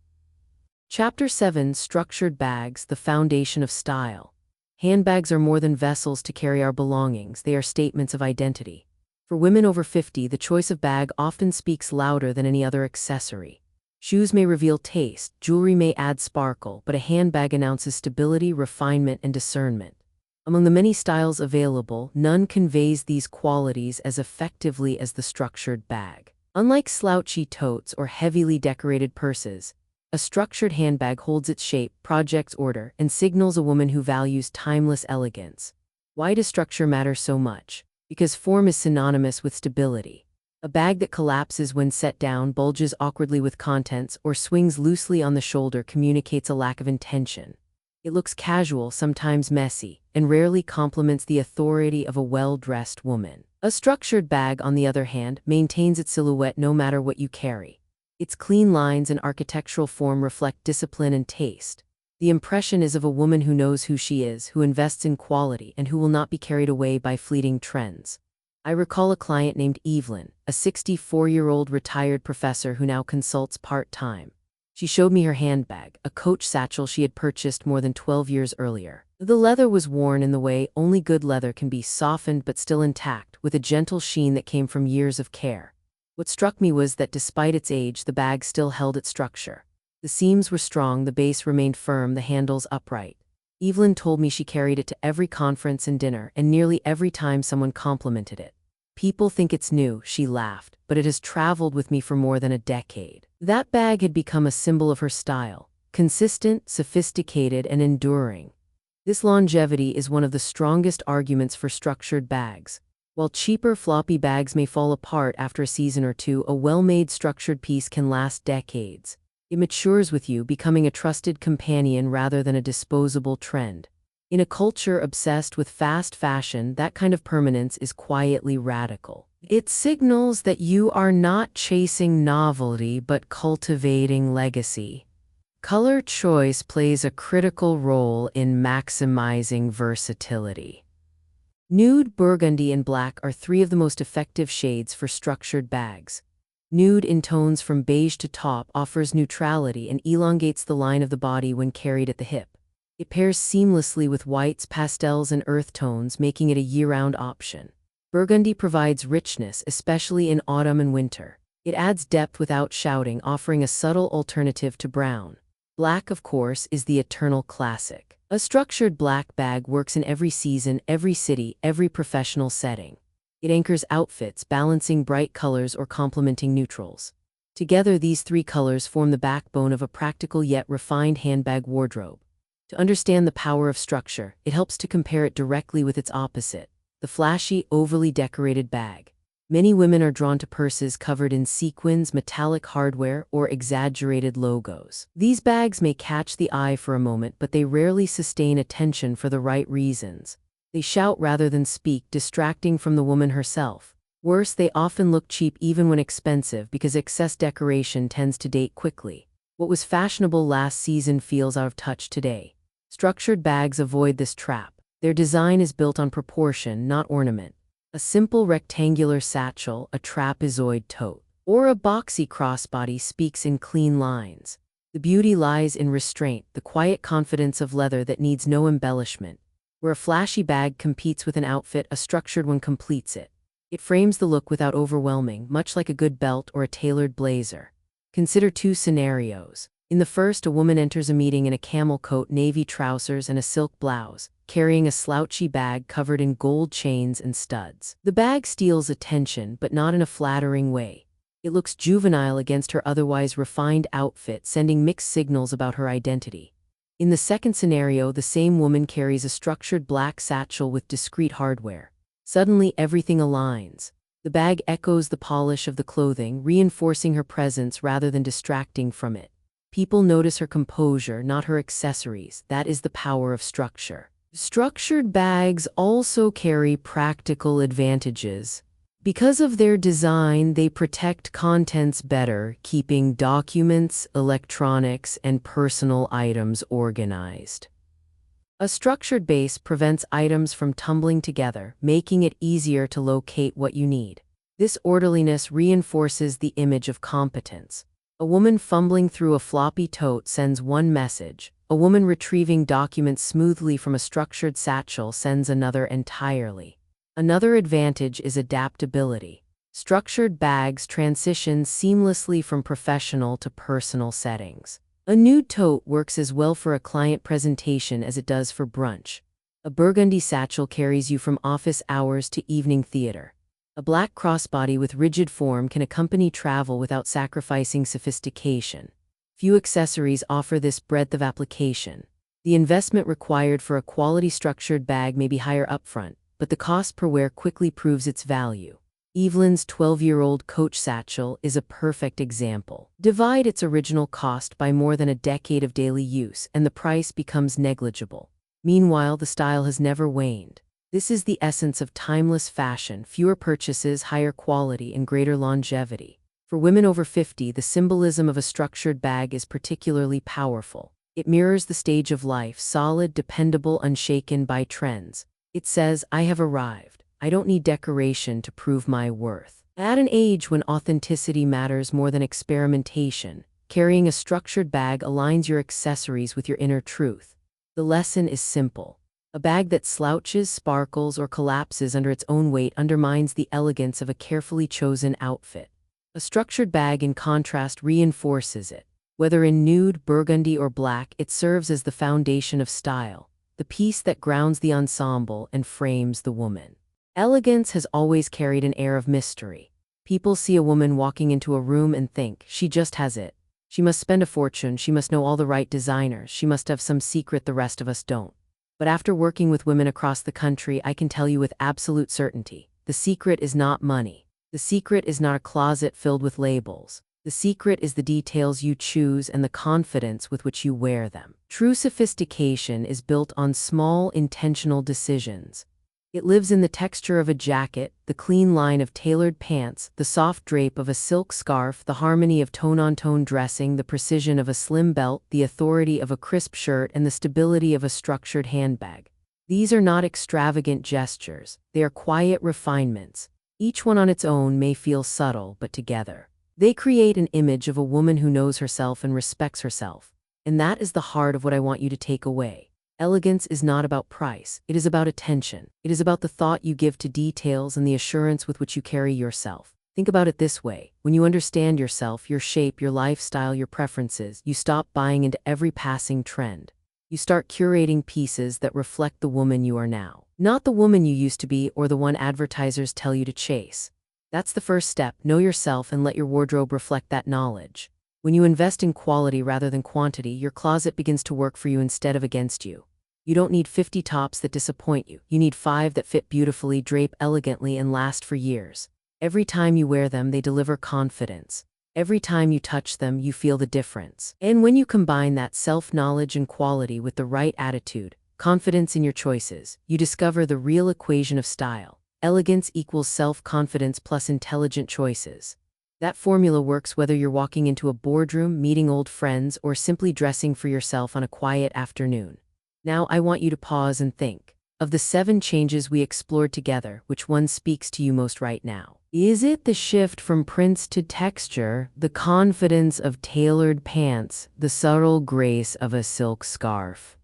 Chapter 7: Structured Bags, the Foundation of Style. Handbags are more than vessels to carry our belongings, they are statements of identity. For women over 50, the choice of bag often speaks louder than any other accessory. Shoes may reveal taste, jewelry may add sparkle, but a handbag announces stability, refinement, and discernment. Among the many styles available, none conveys these qualities as effectively as the structured bag. Unlike slouchy totes or heavily decorated purses, a structured handbag holds its shape, projects order, and signals a woman who values timeless elegance. Why does structure matter so much? Because form is synonymous with stability. A bag that collapses when set down, bulges awkwardly with contents, or swings loosely on the shoulder communicates a lack of intention. It looks casual, sometimes messy, and rarely complements the authority of a well-dressed woman. A structured bag, on the other hand, maintains its silhouette no matter what you carry. Its clean lines and architectural form reflect discipline and taste. The impression is of a woman who knows who she is, who invests in quality, and who will not be carried away by fleeting trends. I recall a client named Evelyn, a 64-year-old retired professor who now consults part-time. She showed me her handbag, a Coach satchel she had purchased more than 12 years earlier. The leather was worn in the way only good leather can be, softened but still intact, with a gentle sheen that came from years of care. What struck me was that despite its age, the bag still held its structure. The seams were strong, the base remained firm, the handles upright. Evelyn told me she carried it to every conference and dinner, and nearly every time someone complimented it. "People think it's new," she laughed, "but it has traveled with me for more than a decade." That bag had become a symbol of her style, consistent, sophisticated, and enduring. This longevity is one of the strongest arguments for structured bags. While cheaper, floppy bags may fall apart after a season or two, a well-made structured piece can last decades. It matures with you, becoming a trusted companion rather than a disposable trend. In a culture obsessed with fast fashion, that kind of permanence is quietly radical. It signals that you are not chasing novelty but cultivating legacy. Color choice plays a critical role in maximizing versatility. Nude, burgundy, and black are three of the most effective shades for structured bags. Nude, in tones from beige to taupe, offers neutrality and elongates the line of the body when carried at the hip. It pairs seamlessly with whites, pastels, and earth tones, making it a year-round option. Burgundy provides richness, especially in autumn and winter. It adds depth without shouting, offering a subtle alternative to brown. Black, of course, is the eternal classic. A structured black bag works in every season, every city, every professional setting. It anchors outfits, balancing bright colors or complementing neutrals. Together, these three colors form the backbone of a practical yet refined handbag wardrobe. To understand the power of structure, it helps to compare it directly with its opposite, the flashy, overly decorated bag. Many women are drawn to purses covered in sequins, metallic hardware, or exaggerated logos. These bags may catch the eye for a moment, but they rarely sustain attention for the right reasons. They shout rather than speak, distracting from the woman herself. Worse, they often look cheap even when expensive because excess decoration tends to date quickly. What was fashionable last season feels out of touch today. Structured bags avoid this trap. Their design is built on proportion, not ornament. A simple rectangular satchel, a trapezoid tote, or a boxy crossbody speaks in clean lines. The beauty lies in restraint, the quiet confidence of leather that needs no embellishment. Where a flashy bag competes with an outfit, a structured one completes it. It frames the look without overwhelming, much like a good belt or a tailored blazer. Consider two scenarios. In the first, a woman enters a meeting in a camel coat, navy trousers, and a silk blouse, carrying a slouchy bag covered in gold chains and studs. The bag steals attention, but not in a flattering way. It looks juvenile against her otherwise refined outfit, sending mixed signals about her identity. In the second scenario, the same woman carries a structured black satchel with discreet hardware. Suddenly, everything aligns. The bag echoes the polish of the clothing, reinforcing her presence rather than distracting from it. People notice her composure, not her accessories. That is the power of structure. Structured bags also carry practical advantages. Because of their design, they protect contents better, keeping documents, electronics, and personal items organized. A structured base prevents items from tumbling together, making it easier to locate what you need. This orderliness reinforces the image of competence. A woman fumbling through a floppy tote sends one message. A woman retrieving documents smoothly from a structured satchel sends another entirely. Another advantage is adaptability. Structured bags transition seamlessly from professional to personal settings. A nude tote works as well for a client presentation as it does for brunch. A burgundy satchel carries you from office hours to evening theater. A black crossbody with rigid form can accompany travel without sacrificing sophistication. Few accessories offer this breadth of application. The investment required for a quality structured bag may be higher upfront, but the cost per wear quickly proves its value. Evelyn's 12-year-old Coach satchel is a perfect example. Divide its original cost by more than a decade of daily use, and the price becomes negligible. Meanwhile, the style has never waned. This is the essence of timeless fashion: fewer purchases, higher quality, and greater longevity. For women over 50, the symbolism of a structured bag is particularly powerful. It mirrors the stage of life: solid, dependable, unshaken by trends. It says, "I have arrived. I don't need decoration to prove my worth." At an age when authenticity matters more than experimentation, carrying a structured bag aligns your accessories with your inner truth. The lesson is simple. A bag that slouches, sparkles, or collapses under its own weight undermines the elegance of a carefully chosen outfit. A structured bag, in contrast, reinforces it. Whether in nude, burgundy, or black, it serves as the foundation of style, the piece that grounds the ensemble and frames the woman. Elegance has always carried an air of mystery. People see a woman walking into a room and think, she just has it. She must spend a fortune, she must know all the right designers, she must have some secret the rest of us don't. But after working with women across the country, I can tell you with absolute certainty, the secret is not money. The secret is not a closet filled with labels. The secret is the details you choose and the confidence with which you wear them. True sophistication is built on small, intentional decisions. It lives in the texture of a jacket, the clean line of tailored pants, the soft drape of a silk scarf, the harmony of tone-on-tone dressing, the precision of a slim belt, the authority of a crisp shirt, and the stability of a structured handbag. These are not extravagant gestures. They are quiet refinements. Each one on its own may feel subtle, but together they create an image of a woman who knows herself and respects herself. And that is the heart of what I want you to take away. Elegance is not about price. It is about attention. It is about the thought you give to details and the assurance with which you carry yourself. Think about it this way. When you understand yourself, your shape, your lifestyle, your preferences, you stop buying into every passing trend. You start curating pieces that reflect the woman you are now, not the woman you used to be or the one advertisers tell you to chase. That's the first step. Know yourself and let your wardrobe reflect that knowledge. When you invest in quality rather than quantity, your closet begins to work for you instead of against you. You don't need 50 tops that disappoint you. You need 5 that fit beautifully, drape elegantly, and last for years. Every time you wear them, they deliver confidence. Every time you touch them, you feel the difference. And when you combine that self-knowledge and quality with the right attitude, confidence in your choices, you discover the real equation of style. Elegance equals self-confidence plus intelligent choices. That formula works whether you're walking into a boardroom, meeting old friends, or simply dressing for yourself on a quiet afternoon. Now I want you to pause and think. Of the 7 changes we explored together, which one speaks to you most right now? Is it the shift from prints to texture, the confidence of tailored pants, the subtle grace of a silk scarf?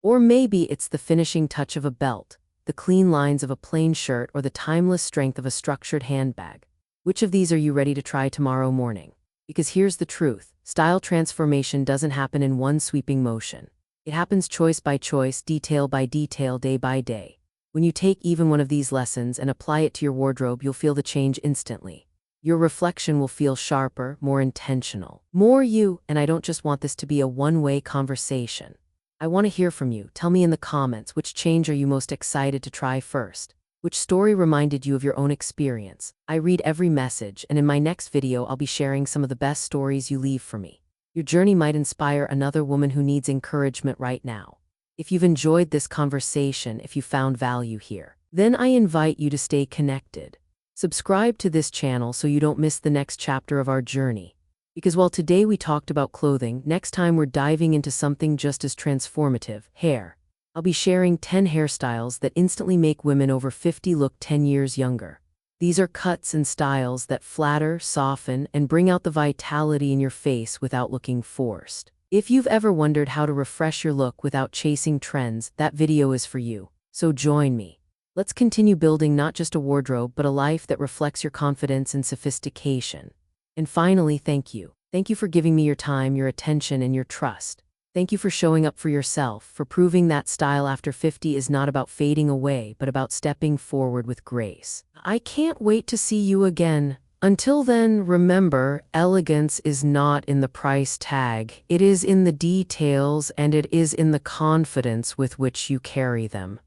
Or maybe it's the finishing touch of a belt, the clean lines of a plain shirt, or the timeless strength of a structured handbag? Which of these are you ready to try tomorrow morning? Because here's the truth. Style transformation doesn't happen in one sweeping motion. It happens choice by choice, detail by detail, day by day. When you take even one of these lessons and apply it to your wardrobe, you'll feel the change instantly. Your reflection will feel sharper, more intentional, more you. And I don't just want this to be a one-way conversation. I want to hear from you. Tell me in the comments, which change are you most excited to try first? Which story reminded you of your own experience? I read every message, and in my next video, I'll be sharing some of the best stories you leave for me. Your journey might inspire another woman who needs encouragement right now. If you've enjoyed this conversation, if you found value here, then I invite you to stay connected. Subscribe to this channel so you don't miss the next chapter of our journey. Because while today we talked about clothing, next time we're diving into something just as transformative: hair. I'll be sharing 10 hairstyles that instantly make women over 50 look 10 years younger. These are cuts and styles that flatter, soften, and bring out the vitality in your face without looking forced. If you've ever wondered how to refresh your look without chasing trends, that video is for you. So join me. Let's continue building not just a wardrobe, but a life that reflects your confidence and sophistication. And finally, thank you. Thank you for giving me your time, your attention, and your trust. Thank you for showing up for yourself, for proving that style after 50 is not about fading away, but about stepping forward with grace. I can't wait to see you again. Until then, remember, elegance is not in the price tag. It is in the details, and it is in the confidence with which you carry them.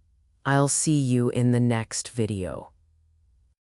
I'll see you in the next video.